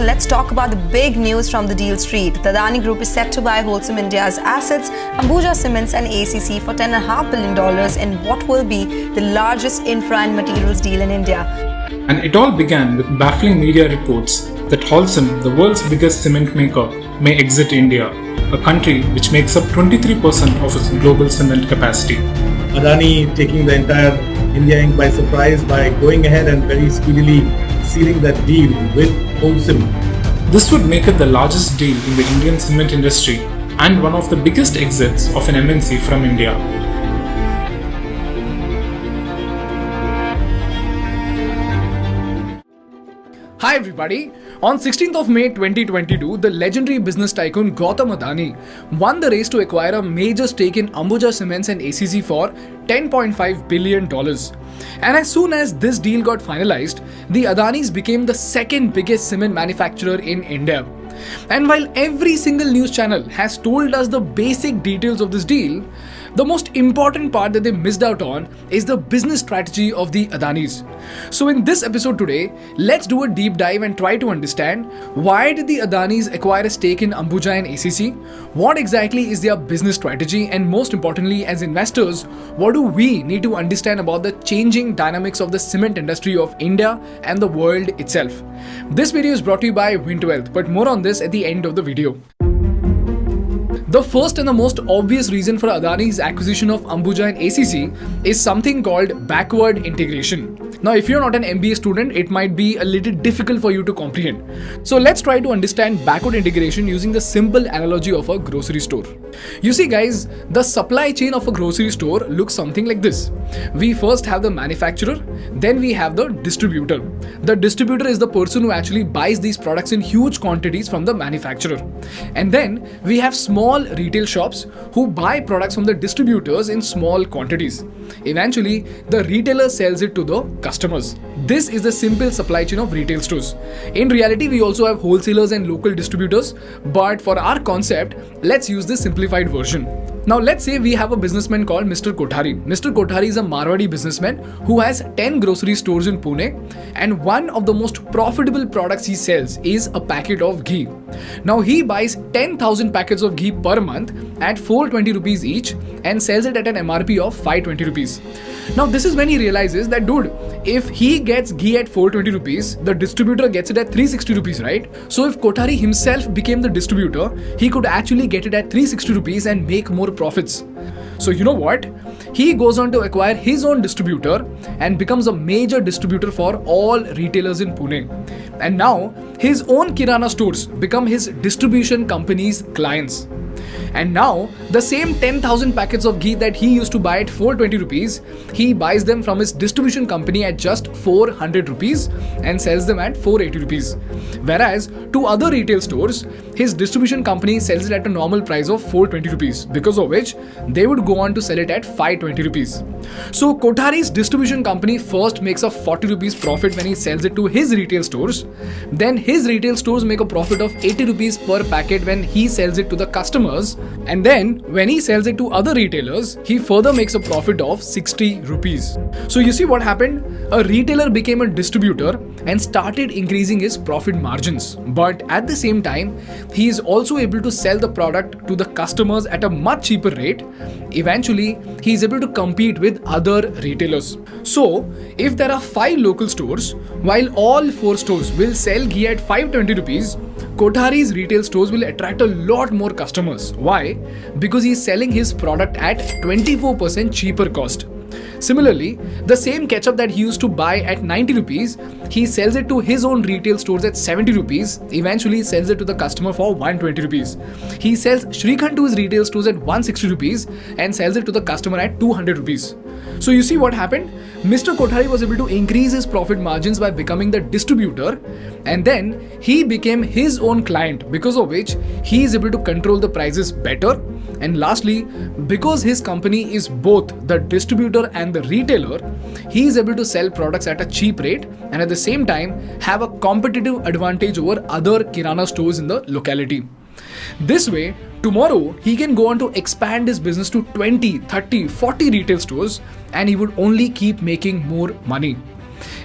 let's talk about the big news from the deal street. The Adani Group is set to buy Holcim India's assets, Ambuja Cements and ACC for $10.5 billion in what will be the largest infra and materials deal in India. And it all began with baffling media reports that Holcim, the world's biggest cement maker, may exit India, a country which makes up 23% of its global cement capacity. Adani taking the entire India Inc. by surprise by going ahead and very speedily sealing that deal with Holcim. This would make it the largest deal in the Indian cement industry and one of the biggest exits of an MNC from India. Hi everybody! On 16th of May 2022, the legendary business tycoon Gautam Adani won the race to acquire a major stake in Ambuja Cements and ACC for $10.5 billion. And as soon as this deal got finalized, the Adanis became the second biggest cement manufacturer in India. And while every single news channel has told us the basic details of this deal, the most important part that they missed out on is the business strategy of the Adanis. So in this episode today, let's do a deep dive and try to understand why did the Adanis acquire a stake in Ambuja and ACC, what exactly is their business strategy, and most importantly as investors, what do we need to understand about the changing dynamics of the cement industry of India and the world itself. This video is brought to you by Wind Wealth, but more on this at the end of the video. The first and the most obvious reason for Adani's acquisition of Ambuja and ACC is something called backward integration. Now, if you're not an MBA student, it might be a little difficult for you to comprehend. So let's try to understand backward integration using the simple analogy of a grocery store. You see guys, the supply chain of a grocery store looks something like this. We first have the manufacturer, then we have the distributor. The distributor is the person who actually buys these products in huge quantities from the manufacturer. And then we have small retail shops who buy products from the distributors in small quantities. Eventually, the retailer sells it to the customers. This is the simple supply chain of retail stores. In reality, we also have wholesalers and local distributors, but for our concept, let's use this simplified version. Now let's say we have a businessman called Mr. Kothari. Mr. Kothari is a Marwadi businessman who has 10 grocery stores in Pune, and one of the most profitable products he sells is a packet of ghee. Now he buys 10,000 packets of ghee per month at 420 rupees each and sells it at an MRP of 520 rupees. Now this is when he realizes that dude, if he gets ghee at 420 rupees, the distributor gets it at 360 rupees, right? So if Kothari himself became the distributor, he could actually get it at 360 rupees and make more profits. So you know what? He goes on to acquire his own distributor and becomes a major distributor for all retailers in Pune. And now his own Kirana stores become his distribution company's clients. And now the same 10,000 packets of ghee that he used to buy at 420 rupees, he buys them from his distribution company at just 400 rupees and sells them at 480 rupees. Whereas to other retail stores, his distribution company sells it at a normal price of 420 rupees, because of which they would go on to sell it at 520 rupees. So Kothari's distribution company first makes a 40 rupees profit when he sells it to his retail stores. Then his retail stores make a profit of 80 rupees per packet when he sells it to the customers. And then when he sells it to other retailers, he further makes a profit of 60 rupees. So you see what happened? A retailer became a distributor and started increasing his profit margins. But at the same time, he is also able to sell the product to the customers at a much cheaper rate. Eventually, he is able to compete with other retailers. So if there are 5 local stores, while all 4 stores will sell ghee at 520 rupees, Kothari's retail stores will attract a lot more customers. Why? Because he is selling his product at 24% cheaper cost. Similarly, the same ketchup that he used to buy at 90 rupees, he sells it to his own retail stores at 70 rupees, eventually sells it to the customer for 120 rupees. He sells Shrikhand to his retail stores at 160 rupees and sells it to the customer at 200 rupees. So you see what happened? Mr. Kothari was able to increase his profit margins by becoming the distributor, and then he became his own client, because of which he is able to control the prices better. And lastly, because his company is both the distributor and the retailer, he is able to sell products at a cheap rate and at the same time have a competitive advantage over other Kirana stores in the locality. This way, tomorrow he can go on to expand his business to 20, 30, 40 retail stores, and he would only keep making more money.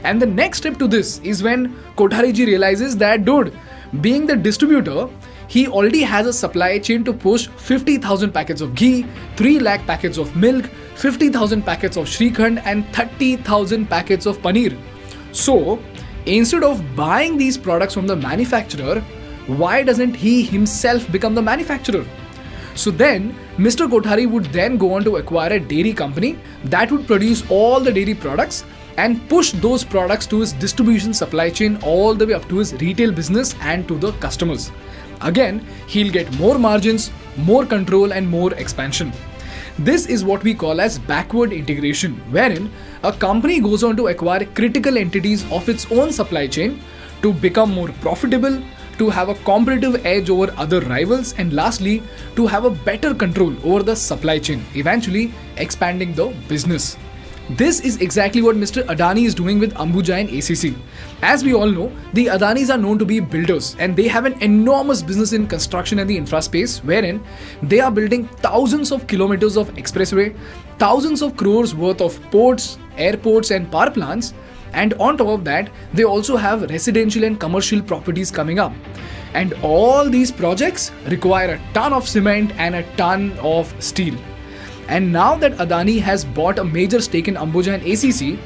And the next step to this is when Kothari ji realizes that, dude, being the distributor, he already has a supply chain to push 50,000 packets of ghee, 3 lakh packets of milk, 50,000 packets of Shrikhand and 30,000 packets of paneer. So, instead of buying these products from the manufacturer, why doesn't he himself become the manufacturer? So then, Mr. Kothari would then go on to acquire a dairy company that would produce all the dairy products and push those products to his distribution supply chain all the way up to his retail business and to the customers. Again, he'll get more margins, more control and more expansion. This is what we call as backward integration, wherein a company goes on to acquire critical entities of its own supply chain to become more profitable, to have a competitive edge over other rivals, and lastly, to have a better control over the supply chain, eventually expanding the business. This is exactly what Mr. Adani is doing with Ambuja and ACC. As we all know, the Adanis are known to be builders and they have an enormous business in construction and the infra space, wherein they are building thousands of kilometers of expressway, thousands of crores worth of ports, airports and power plants, and on top of that, they also have residential and commercial properties coming up. And all these projects require a ton of cement and a ton of steel. And now that Adani has bought a major stake in Ambuja and ACC,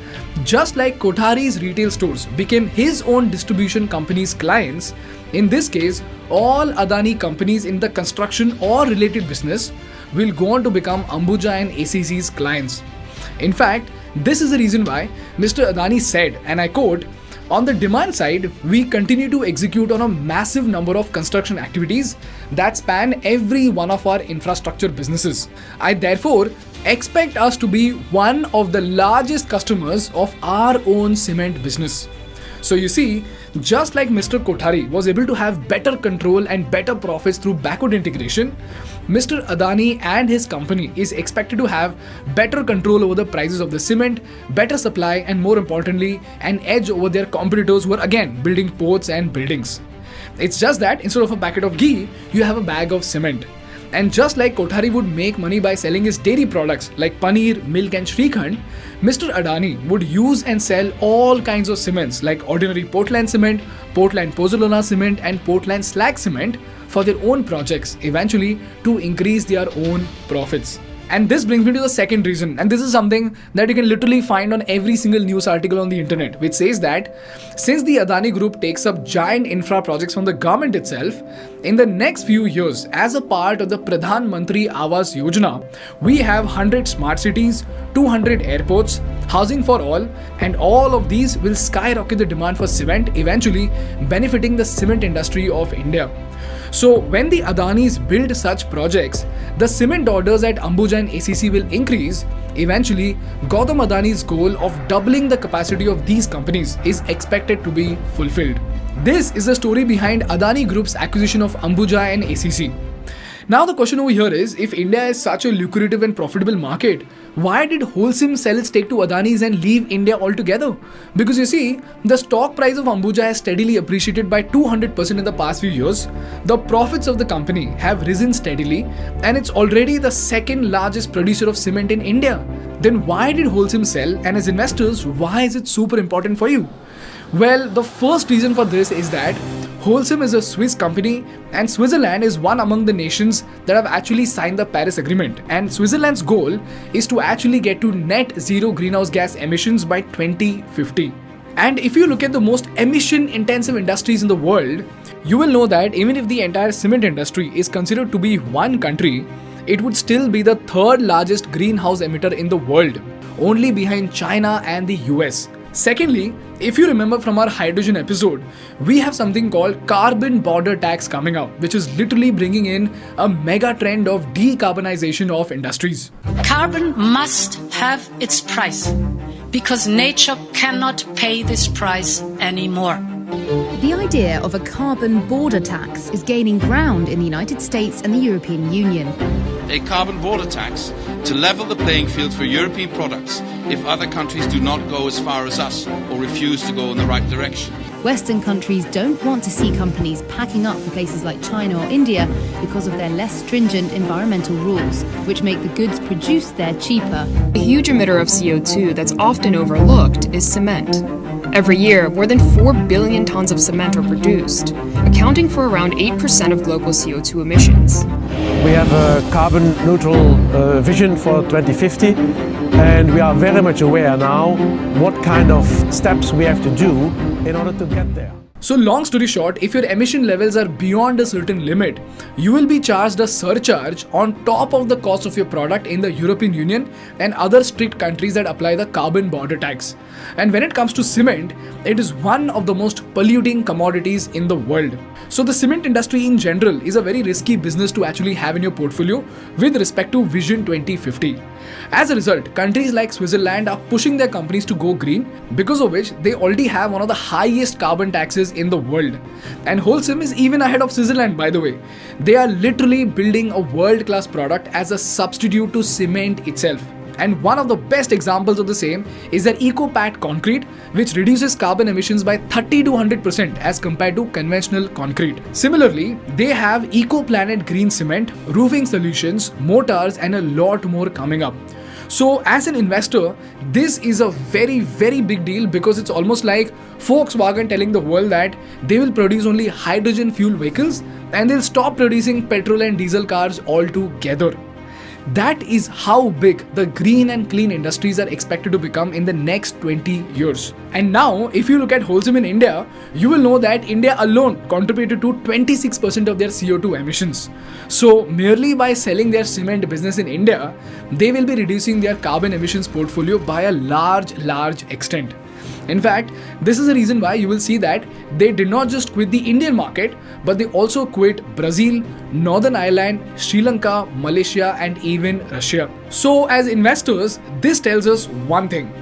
just like Kothari's retail stores became his own distribution company's clients, in this case, all Adani companies in the construction or related business will go on to become Ambuja and ACC's clients. In fact, this is the reason why Mr. Adani said, and I quote, "On the demand side, we continue to execute on a massive number of construction activities that span every one of our infrastructure businesses. I therefore expect us to be one of the largest customers of our own cement business." So you see, just like Mr. Kothari was able to have better control and better profits through backward integration, Mr. Adani and his company is expected to have better control over the prices of the cement, better supply, and more importantly, an edge over their competitors who are again building ports and buildings. It's just that instead of a packet of ghee, you have a bag of cement. And just like Kothari would make money by selling his dairy products like paneer, milk and Shrikhand, Mr. Adani would use and sell all kinds of cements like ordinary Portland cement, Portland Pozzolana cement and Portland slag cement for their own projects, eventually to increase their own profits. And this brings me to the second reason, and this is something that you can literally find on every single news article on the internet, which says that since the Adani Group takes up giant infra projects from the government itself, in the next few years, as a part of the Pradhan Mantri Awas Yojana, we have 100 smart cities, 200 airports, housing for all, and all of these will skyrocket the demand for cement, eventually benefiting the cement industry of India. So when the Adanis build such projects, the cement orders at Ambuja and ACC will increase. Eventually, Gautam Adani's goal of doubling the capacity of these companies is expected to be fulfilled. This is the story behind Adani Group's acquisition of Ambuja and ACC. Now the question over here is, if India is such a lucrative and profitable market, why did Holcim sell its stake to Adanis and leave India altogether? Because you see, the stock price of Ambuja has steadily appreciated by 200% in the past few years. The profits of the company have risen steadily and it's already the second largest producer of cement in India. Then why did Holcim sell, and as investors, why is it super important for you? Well, the first reason for this is that Holcim is a Swiss company and Switzerland is one among the nations that have actually signed the Paris Agreement, and Switzerland's goal is to actually get to net zero greenhouse gas emissions by 2050. And if you look at the most emission intensive industries in the world, you will know that even if the entire cement industry is considered to be one country, it would still be the third largest greenhouse emitter in the world, only behind China and the US. Secondly, if you remember from our hydrogen episode, we have something called carbon border tax coming up, which is literally bringing in a mega trend of decarbonization of industries. Carbon must have its price because nature cannot pay this price anymore. The idea of a carbon border tax is gaining ground in the United States and the European Union. A carbon border tax to level the playing field for European products if other countries do not go as far as us or refuse to go in the right direction. Western countries don't want to see companies packing up for places like China or India because of their less stringent environmental rules, which make the goods produced there cheaper. A huge emitter of CO2 that's often overlooked is cement. Every year, more than 4 billion tons of cement are produced. accounting for around 8% of global CO2 emissions. We have a carbon neutral vision for 2050, and we are very much aware now what kind of steps we have to do in order to get there. So long story short, if your emission levels are beyond a certain limit, you will be charged a surcharge on top of the cost of your product in the European Union and other strict countries that apply the carbon border tax. And when it comes to cement, it is one of the most polluting commodities in the world. So the cement industry in general is a very risky business to actually have in your portfolio with respect to Vision 2050. As a result, countries like Switzerland are pushing their companies to go green, because of which they already have one of the highest carbon taxes in the world. And Holcim is even ahead of Switzerland, by the way. They are literally building a world-class product as a substitute to cement itself. And one of the best examples of the same is their EcoPat concrete, which reduces carbon emissions by 30 to 100% as compared to conventional concrete. Similarly, they have EcoPlanet green cement, roofing solutions, mortars, and a lot more coming up. So as an investor, this is a very, very big deal, because it's almost like Volkswagen telling the world that they will produce only hydrogen fuel vehicles and they'll stop producing petrol and diesel cars altogether. That is how big the green and clean industries are expected to become in the next 20 years. And now, if you look at Holcim in India, you will know that India alone contributed to 26% of their CO2 emissions. So, merely by selling their cement business in India, they will be reducing their carbon emissions portfolio by a large extent. In fact, this is the reason why you will see that they did not just quit the Indian market, but they also quit Brazil, Northern Ireland, Sri Lanka, Malaysia, and even Russia. So as investors, this tells us one thing.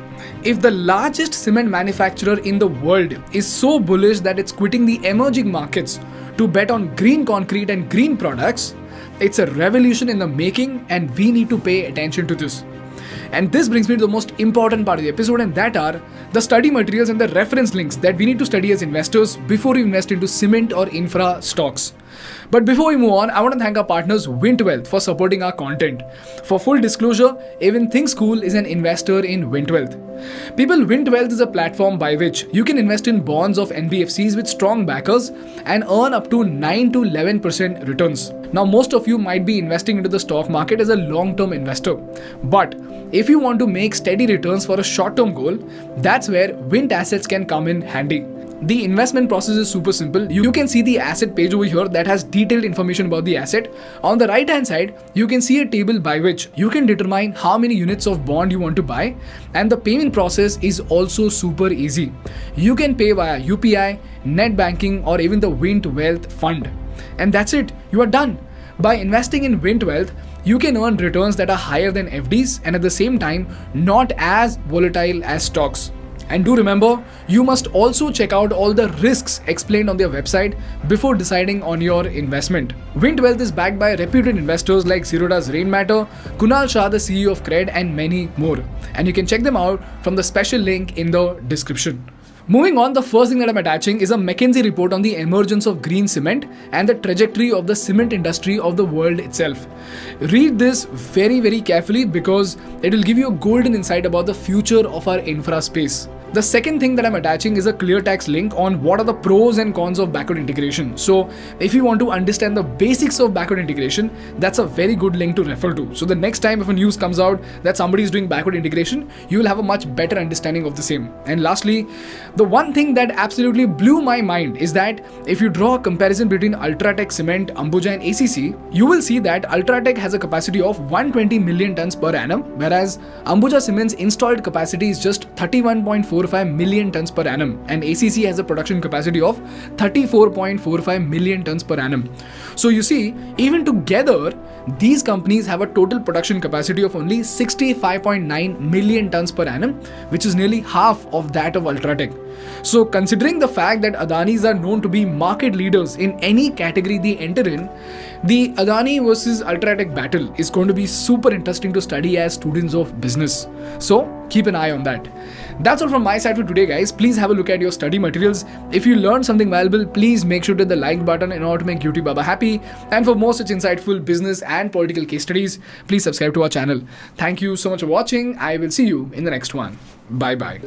If the largest cement manufacturer in the world is so bullish that it's quitting the emerging markets to bet on green concrete and green products, it's a revolution in the making, and we need to pay attention to this. And this brings me to the most important part of the episode, and that are the study materials and the reference links that we need to study as investors before we invest into cement or infra stocks. But before we move on, I want to thank our partners Vint Wealth for supporting our content. For full disclosure, even Think School is an investor in Vint Wealth. People, Vint Wealth is a platform by which you can invest in bonds of NBFCs with strong backers and earn up to 9 to 11% returns. Now, most of you might be investing into the stock market as a long-term investor. But if you want to make steady returns for a short-term goal, that's where Vint assets can come in handy. The investment process is super simple. You can see the asset page over here that has detailed information about the asset. On the right hand side, you can see a table by which you can determine how many units of bond you want to buy, and the payment process is also super easy. You can pay via UPI, net banking, or even the Vint Wealth fund. And that's it, you are done. By investing in Vint Wealth, you can earn returns that are higher than FDs and at the same time not as volatile as stocks. And do remember, you must also check out all the risks explained on their website before deciding on your investment. Vint Wealth is backed by reputed investors like Zerodha's Rainmatter, Kunal Shah, the CEO of Cred, and many more. And you can check them out from the special link in the description. Moving on, the first thing that I'm attaching is a McKinsey report on the emergence of green cement and the trajectory of the cement industry of the world itself. Read this very, very carefully because it will give you a golden insight about the future of our infra space. The second thing that I'm attaching is a clear text link on what are the pros and cons of backward integration. So if you want to understand the basics of backward integration, that's a very good link to refer to. So the next time if a news comes out that somebody is doing backward integration, you will have a much better understanding of the same. And lastly, the one thing that absolutely blew my mind is that if you draw a comparison between Ultratech Cement, Ambuja and ACC, you will see that Ultratech has a capacity of 120 million tons per annum, whereas Ambuja Cement's installed capacity is just 31.45 million tons per annum, and ACC has a production capacity of 34.45 million tons per annum. So you see, even together, these companies have a total production capacity of only 65.9 million tons per annum, which is nearly half of that of Ultratech. So considering the fact that Adanis are known to be market leaders in any category they enter in, the Adani versus Ultratech battle is going to be super interesting to study as students of business. So keep an eye on that. That's all from my side for today, guys. Please have a look at your study materials. If you learned something valuable, please make sure to hit the like button in order to make YouTube Baba happy. And for more such insightful business and political case studies, please subscribe to our channel. Thank you so much for watching. I will see you in the next one. Bye bye.